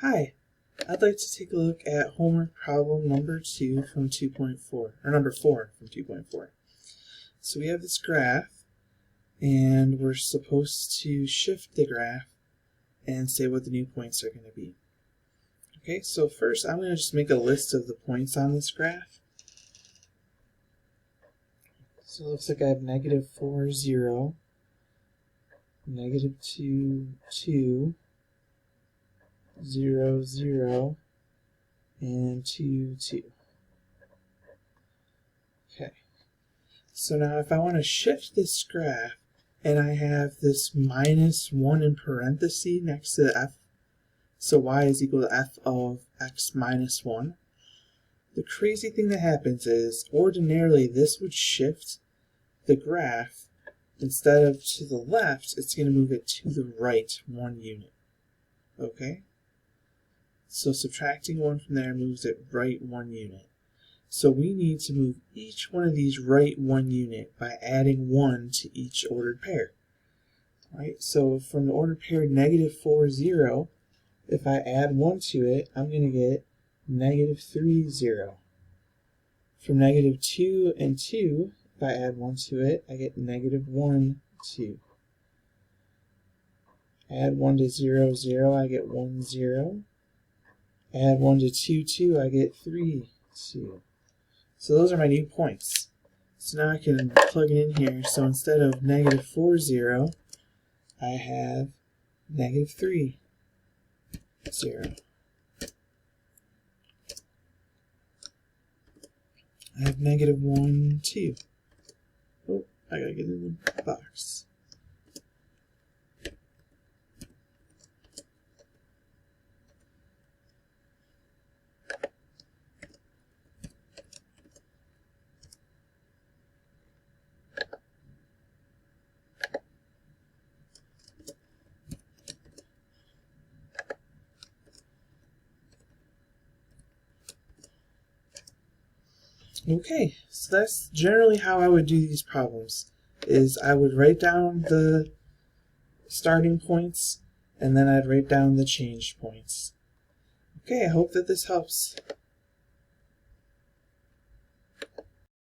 Hi, I'd like to take a look at homework problem number 2 from 2.4, or number 4 from 2.4. So we have this graph, and we're supposed to shift the graph and say what the new points are going to be. Okay, so first I'm going to just make a list of the points on this graph. So it looks like I have negative 4, 0, negative 2, 2, 0, 0, and 2, 2. Okay. So now if I want to shift this graph and I have this minus 1 in parentheses next to the f, so y is equal to f of x minus 1, the crazy thing that happens is ordinarily this would shift the graph. Instead of to the left, it's going to move it to the right 1 unit. Okay? So subtracting 1 from there moves it right 1 unit. So we need to move each one of these right 1 unit by adding 1 to each ordered pair. Right? So from the ordered pair negative 4, 0, if I add 1 to it, I'm going to get negative 3, 0. From negative 2 and 2, if I add 1 to it, I get negative 1, 2. Add 1 to 0, 0, I get 1, 0. Add 1 to 2, 2, I get 3, 2. So those are my new points. So now I can plug it in here. So instead of negative 4, 0, I have negative 3, 0. I have negative 1, 2. Oh, I gotta get in the box. Okay, so that's generally how I would do these problems, is I would write down the starting points, and then I'd write down the changed points. Okay, I hope that this helps.